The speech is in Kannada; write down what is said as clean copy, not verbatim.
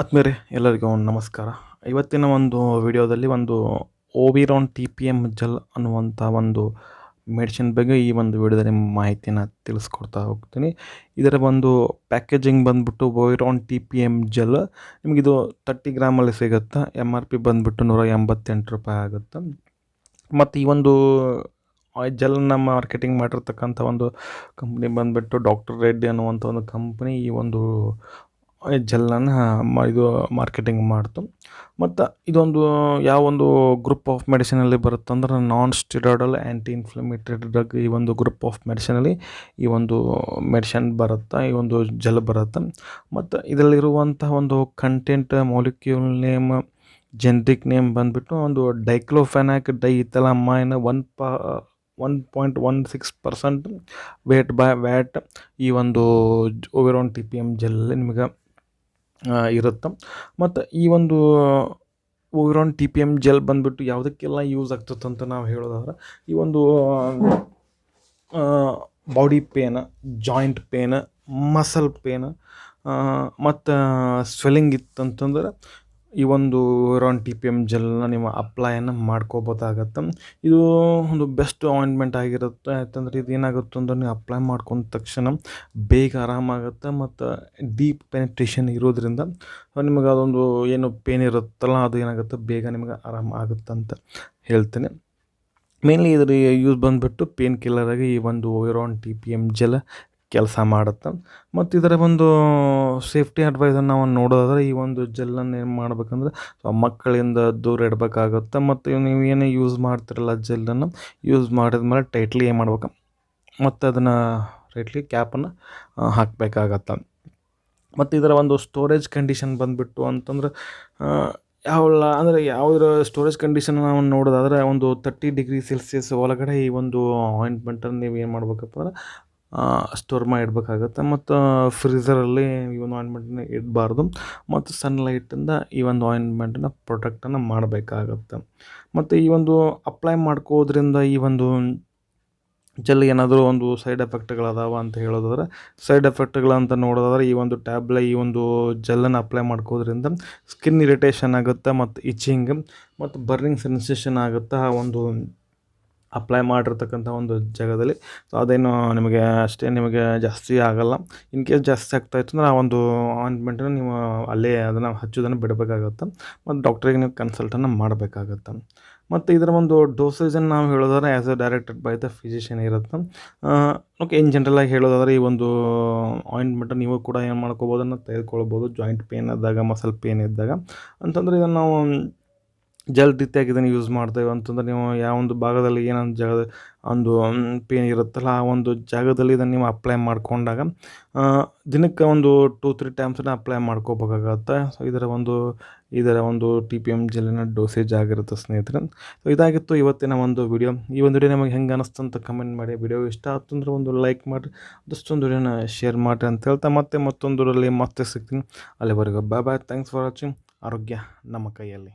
ಆತ್ಮೀಯರೇ ಎಲ್ಲರಿಗೂ ನಮಸ್ಕಾರ. ಇವತ್ತಿನ ಒಂದು ವಿಡಿಯೋದಲ್ಲಿ ಒಂದು ಓವಿರಾನ್ TPM ಜೆಲ್ ಅನ್ನುವಂಥ ಒಂದು ಮೆಡಿಸಿನ್ ಬಗ್ಗೆ ಈ ಒಂದು ವಿಡಿಯೋದಲ್ಲಿ ಮಾಹಿತಿನ ತಿಳಿಸ್ಕೊಡ್ತಾ ಹೋಗ್ತೀನಿ. ಇದರ ಒಂದು ಪ್ಯಾಕೇಜಿಂಗ್ ಬಂದ್ಬಿಟ್ಟು ಓವಿರಾನ್ TPM ಜೆಲ್ ನಿಮಗಿದು 30 ಗ್ರಾಮಲ್ಲಿ ಸಿಗುತ್ತೆ. MRP ಬಂದ್ಬಿಟ್ಟು ₹188 ಆಗುತ್ತೆ. ಮತ್ತು ಈ ಒಂದು ಜೆಲ್ನ ಮಾರ್ಕೆಟಿಂಗ್ ಮಾಡಿರ್ತಕ್ಕಂಥ ಒಂದು ಕಂಪ್ನಿ ಬಂದುಬಿಟ್ಟು ಡಾಕ್ಟರ್ ರೆಡ್ಡಿ ಅನ್ನುವಂಥ ಒಂದು ಕಂಪ್ನಿ ಈ ಒಂದು ಜೆಲ್ಲನ್ನು ಇದು ಮಾರ್ಕೆಟಿಂಗ್ ಮಾಡ್ತು. ಮತ್ತು ಇದೊಂದು ಯಾವೊಂದು ಗ್ರೂಪ್ ಆಫ್ ಮೆಡಿಸಿನಲ್ಲಿ ಬರುತ್ತಂದ್ರೆ non steroidal anti inflammatory drug ಈ ಒಂದು ಗ್ರೂಪ್ ಆಫ್ ಮೆಡಿಸಿನಲ್ಲಿ ಈ ಒಂದು ಮೆಡಿಸಿನ್ ಬರುತ್ತೆ, ಈ ಒಂದು ಜೆಲ್ ಬರುತ್ತೆ. ಮತ್ತು ಇದರಲ್ಲಿರುವಂಥ ಒಂದು content molecule name generic name ಬಂದುಬಿಟ್ಟು ಒಂದು ಡೈಕ್ಲೋಫೆನಾಕ್ ಡೈಥೈಲಮೈನ್ 1.16% ವ್ಯಾಟ್ ಈ ಒಂದು ಓವಿರಾನ್ TPM ಜೆಲ್ಲಲ್ಲಿ ನಿಮಗೆ ಇರುತ್ತೆ. ಮತ್ತು ಈ ಒಂದು ಓವಿರಾನ್ TPM ಜೆಲ್ ಬಂದುಬಿಟ್ಟು ಯಾವುದಕ್ಕೆಲ್ಲ ಯೂಸ್ ಆಗ್ತದೆ ಅಂತ ನಾವು ಹೇಳೋದಾದ್ರೆ, ಈ ಒಂದು body pain, joint pain, muscle pain ಮತ್ತು ಸ್ವೆಲ್ಲಿಂಗ್ ಇತ್ತಂತಂದ್ರೆ ಈ ಒಂದು ಓವಿರಾನ್ TPM ಜೆಲ್ನ ನೀವು ಅಪ್ಲೈಯನ್ನು ಮಾಡ್ಕೋಬೋದಾಗತ್ತೆ. ಇದು ಒಂದು ಬೆಸ್ಟ್ ಆಯಿಂಟ್ಮೆಂಟ್ ಆಗಿರುತ್ತೆ. ಯಾಕಂದರೆ ಇದು ಏನಾಗುತ್ತೆ ಅಂದ್ರೆ ನೀವು ಅಪ್ಲೈ ಮಾಡ್ಕೊಂಡ ತಕ್ಷಣ ಬೇಗ ಆರಾಮಾಗುತ್ತೆ ಮತ್ತು ಡೀಪ್ ಪೆನಿಟ್ರೇಷನ್ ಇರೋದ್ರಿಂದ ನಿಮಗೆ ಅದೊಂದು ಏನು ಪೇನ್ ಇರುತ್ತಲ್ಲ ಅದು ಏನಾಗುತ್ತೆ ಬೇಗ ನಿಮಗೆ ಆರಾಮ ಆಗುತ್ತೆ ಅಂತ ಹೇಳ್ತೀನಿ. ಮೇನ್ಲಿ ಇದರ ಯೂಸ್ ಬಂದುಬಿಟ್ಟು ಪೇನ್ ಕಿಲ್ಲರಾಗಿ ಈ ಒಂದು ಓವಿರಾನ್ TPM ಜೆಲ್ ಕೆಲಸ ಮಾಡುತ್ತೆ. ಮತ್ತು ಇದರ ಒಂದು ಸೇಫ್ಟಿ ಅಡ್ವೈಸನ್ನು ನಾವು ನೋಡೋದಾದ್ರೆ ಈ ಒಂದು ಜೆಲ್ಲನ್ನು ಏನು ಮಾಡಬೇಕಂದ್ರೆ ಮಕ್ಕಳಿಂದ ದೂರ ಇಡಬೇಕಾಗುತ್ತೆ. ಮತ್ತು ನೀವು ಏನೇ ಯೂಸ್ ಮಾಡ್ತಿರಲ್ಲ ಜೆಲ್ಲನ್ನು ಯೂಸ್ ಮಾಡಿದ್ಮೇಲೆ ಟೈಟ್ಲಿ ಏನು ಮಾಡ್ಬೇಕು ಮತ್ತು ಅದನ್ನು ಟೈಟ್ಲಿ ಕ್ಯಾಪನ್ನು ಹಾಕಬೇಕಾಗತ್ತೆ. ಮತ್ತು ಇದರ ಒಂದು ಸ್ಟೋರೇಜ್ ಕಂಡೀಷನ್ ಬಂದುಬಿಟ್ಟು ಅಂತಂದ್ರೆ ಯಾವೆಲ್ಲ ಅಂದರೆ ಯಾವುದರ ಸ್ಟೋರೇಜ್ ಕಂಡೀಷನ್ ನಾವು ನೋಡೋದಾದರೆ ಒಂದು 30 ಡಿಗ್ರಿ ಸೆಲ್ಸಿಯಸ್ ಒಳಗಡೆ ಈ ಒಂದು ಆಯಿಂಟ್ಮೆಂಟನ್ನು ನೀವು ಏನು ಮಾಡ್ಬೇಕಪ್ಪ ಅಂದ್ರೆ ಸ್ಟೋರ್ ಮಾಡಿ ಇಡಬೇಕಾಗತ್ತೆ. ಮತ್ತು ಫ್ರೀಝರಲ್ಲಿ ಈ ಒಂದು ಆಯಿಂಟ್ಮೆಂಟನ್ನ ಇಡಬಾರ್ದು. ಮತ್ತು ಸನ್ಲೈಟಿಂದ ಈ ಒಂದು ಆಯಿಂಟ್ಮೆಂಟನ್ನ ಪ್ರೊಟೆಕ್ಟನ್ನು ಮಾಡಬೇಕಾಗತ್ತೆ. ಮತ್ತು ಈ ಒಂದು ಅಪ್ಲೈ ಮಾಡ್ಕೋದ್ರಿಂದ ಈ ಒಂದು ಜೆಲ್ ಏನಾದರೂ ಒಂದು ಸೈಡ್ ಎಫೆಕ್ಟ್ಗಳದಾವ ಅಂತ ಹೇಳೋದಾದ್ರೆ, ಸೈಡ್ ಎಫೆಕ್ಟ್ಗಳಂತ ನೋಡೋದಾದ್ರೆ ಈ ಒಂದು ಈ ಒಂದು ಜೆಲ್ಲನ್ನು ಅಪ್ಲೈ ಮಾಡ್ಕೋದ್ರಿಂದ ಸ್ಕಿನ್ ಇರಿಟೇಷನ್ ಆಗುತ್ತೆ ಮತ್ತು ಇಚಿಂಗ್ ಮತ್ತು ಬರ್ನಿಂಗ್ ಸೆನ್ಸೇಷನ್ ಆಗುತ್ತೆ ಆ ಒಂದು ಅಪ್ಲೈ ಮಾಡಿರ್ತಕ್ಕಂಥ ಒಂದು ಜಾಗದಲ್ಲಿ. ಸೊ ಅದೇನು ನಿಮಗೆ ನಿಮಗೆ ಜಾಸ್ತಿ ಆಗೋಲ್ಲ. ಇನ್ ಕೇಸ್ ಜಾಸ್ತಿ ಆಗ್ತಾಯಿತ್ತು ಅಂದರೆ ಆ ಒಂದು ಆಯಿಂಟ್ಮೆಂಟನ್ನು ನೀವು ಅಲ್ಲೇ ಅದನ್ನು ಹಚ್ಚೋದನ್ನು ಬಿಡಬೇಕಾಗತ್ತೆ. ಮತ್ತು ಡಾಕ್ಟ್ರಿಗೆ ನೀವು ಕನ್ಸಲ್ಟನ್ನು ಮಾಡಬೇಕಾಗತ್ತೆ. ಮತ್ತು ಇದರ ಒಂದು ಡೋಸೇಜನ್ನು ನಾವು ಹೇಳೋದಾದ್ರೆ as A directed by the physician ಇರುತ್ತೆ. ಓಕೆ, ಇನ್ ಜನರಲಾಗಿ ಹೇಳೋದಾದ್ರೆ ಈ ಒಂದು ಆಯಿಂಟ್ಮೆಂಟ್ ನೀವು ಕೂಡ ಏನು ಮಾಡ್ಕೋಬೋದನ್ನು ತೆಗೆದುಕೊಳ್ಬೋದು ಜಾಯಿಂಟ್ ಪೇನ್ ಇದ್ದಾಗ, ಮಸಲ್ ಪೇನ್ ಇದ್ದಾಗ. ಅಂತಂದರೆ ಇದನ್ನು ನಾವು ಜೆಲ್ ರೀತಿಯಾಗಿ ಇದನ್ನು ಯೂಸ್ ಮಾಡ್ತೇವೆ ಅಂತಂದ್ರೆ ನೀವು ಯಾವ ಒಂದು ಭಾಗದಲ್ಲಿ ಏನೊಂದು ಜಾಗ ಒಂದು ಪೇನ್ ಇರುತ್ತಲ್ಲ ಆ ಒಂದು ಜಾಗದಲ್ಲಿ ಇದನ್ನು ನೀವು ಅಪ್ಲೈ ಮಾಡಿಕೊಂಡಾಗ ದಿನಕ್ಕೆ ಒಂದು 2-3 ಟೈಮ್ಸನ್ನು ಅಪ್ಲೈ ಮಾಡ್ಕೋಬೇಕಾಗತ್ತೆ. ಸೊ ಇದರ ಒಂದು TPM ಜೆಲ್ಲಿನ ಡೋಸೇಜ್ ಆಗಿರುತ್ತೆ ಸ್ನೇಹಿತರೆ. ಸೊ ಇದಾಗಿತ್ತು ಇವತ್ತಿನ ಒಂದು ವಿಡಿಯೋ. ಈ ಒಂದು ವಿಡಿಯೋ ನಿಮಗೆ ಹೆಂಗೆ ಅನಿಸ್ತು ಅಂತ ಕಮೆಂಟ್ ಮಾಡಿ. ವಿಡಿಯೋ ಇಷ್ಟ ಆಯ್ತು ಅಂದರೆ ಒಂದು ಲೈಕ್ ಮಾಡಿರಿ, ಅದಷ್ಟೊಂದು ವಿಡಿಯೋನ ಶೇರ್ ಮಾಡಿರಿ ಅಂತ ಹೇಳ್ತಾ ಮತ್ತೊಂದರಲ್ಲಿ ಮತ್ತೆ ಸಿಗ್ತೀನಿ. ಅಲ್ಲಿವರೆಗೂ ಬಾಯ್. Thanks for watching. ಆರೋಗ್ಯ ನಮ್ಮ ಕೈಯಲ್ಲಿ.